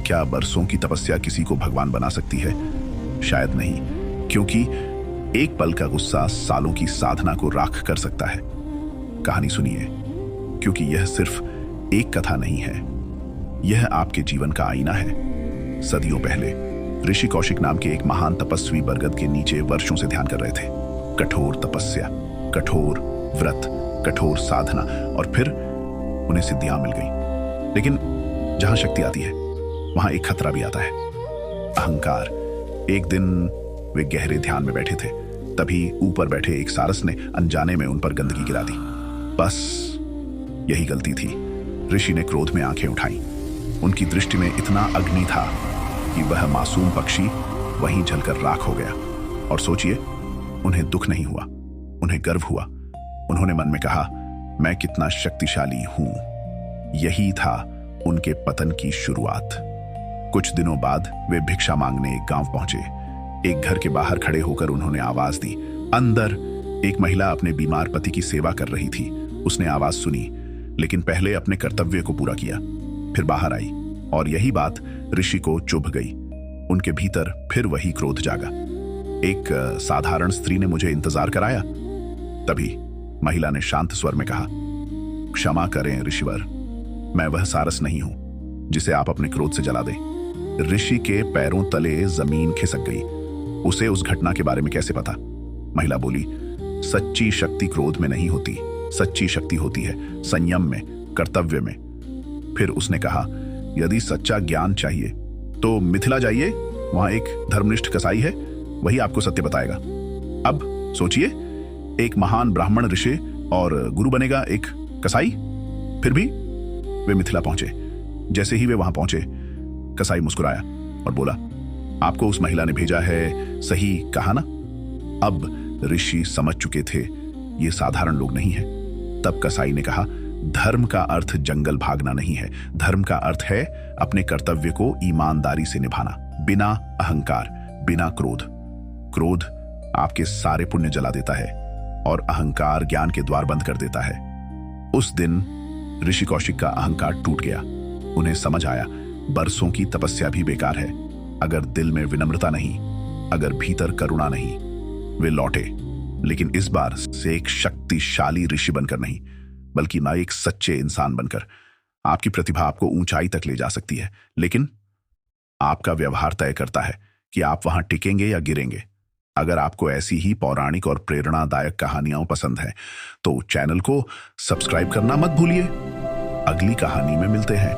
क्या बरसों की तपस्या किसी को भगवान बना सकती है? शायद नहीं, क्योंकि एक पल का गुस्सा सालों की साधना को राख कर सकता है। कहानी सुनिए, क्योंकि यह सिर्फ एक कथा नहीं है, यह आपके जीवन का आईना है। सदियों पहले ऋषि कौशिक नाम के एक महान तपस्वी बरगद के नीचे वर्षों से ध्यान कर रहे थे। कठोर तपस्या, कठोर व्रत, कठोर साधना, और फिर उन्हें सिद्धियां मिल गई। लेकिन जहां शक्ति आती है वहां एक खतरा भी आता है, अहंकार। एक दिन वे गहरे ध्यान में बैठे थे, तभी ऊपर बैठे एक सारस ने अनजाने में उन पर गंदगी गिरा दी। बस यही गलती थी। ऋषि ने क्रोध में आंखें उठाई। उनकी दृष्टि में इतना अग्नि था कि वह मासूम पक्षी वहीं जलकर राख हो गया। और सोचिए, उन्हें दुख नहीं हुआ, उन्हें गर्व हुआ। उन्होंने मन में कहा, मैं कितना शक्तिशाली हूं। यही था उनके पतन की शुरुआत। कुछ दिनों बाद वे भिक्षा मांगने एक गांव पहुंचे। एक घर के बाहर खड़े होकर उन्होंने आवाज दी। अंदर एक महिला अपने बीमार पति की सेवा कर रही थी। उसने आवाज सुनी, लेकिन पहले अपने कर्तव्य को पूरा किया, फिर बाहर आई। और यही बात ऋषि को चुभ गई। उनके भीतर फिर वही क्रोध जागा। एक साधारण स्त्री ने मुझे इंतजार कराया। तभी महिला ने शांत स्वर में कहा, क्षमा करें ऋषिवर, मैं वह सारस नहीं हूं जिसे आप अपने क्रोध से जला दें। ऋषि के पैरों तले जमीन खिसक गई। उसे उस घटना के बारे में कैसे पता? महिला बोली, सच्ची शक्ति क्रोध में नहीं होती, सच्ची शक्ति होती है संयम में, कर्तव्य में। फिर उसने कहा, यदि सच्चा ज्ञान चाहिए तो मिथिला जाइए, वहां एक धर्मनिष्ठ कसाई है, वही आपको सत्य बताएगा। अब सोचिए, एक महान ब्राह्मण ऋषि और गुरु बनेगा एक कसाई। फिर भी वे मिथिला पहुंचे। जैसे ही वे वहां पहुंचे, कसाई मुस्कुराया और बोला, आपको उस महिला ने भेजा है, सही कहा ना? अब ऋषि समझ चुके थे ये साधारण लोग नहीं है। तब कसाई ने कहा, धर्म का अर्थ जंगल भागना नहीं है, धर्म का अर्थ है अपने कर्तव्य को ईमानदारी से निभाना, बिना अहंकार, बिना क्रोध। क्रोध आपके सारे पुण्य जला देता है और अहंकार ज्ञान के द्वार बंद कर देता है। उस दिन ऋषि कौशिक का अहंकार टूट गया। उन्हें समझ आया, बरसों की तपस्या भी बेकार है अगर दिल में विनम्रता नहीं, अगर भीतर करुणा नहीं। वे लौटे, लेकिन इस बार से एक शक्तिशाली ऋषि बनकर नहीं, बल्कि ना एक सच्चे इंसान बनकर। आपकी प्रतिभा आपको ऊंचाई तक ले जा सकती है, लेकिन आपका व्यवहार तय करता है कि आप वहां टिकेंगे या गिरेंगे। अगर आपको ऐसी ही पौराणिक और प्रेरणादायक कहानियां पसंद हैं, तो चैनल को सब्सक्राइब करना मत भूलिए। अगली कहानी में मिलते हैं।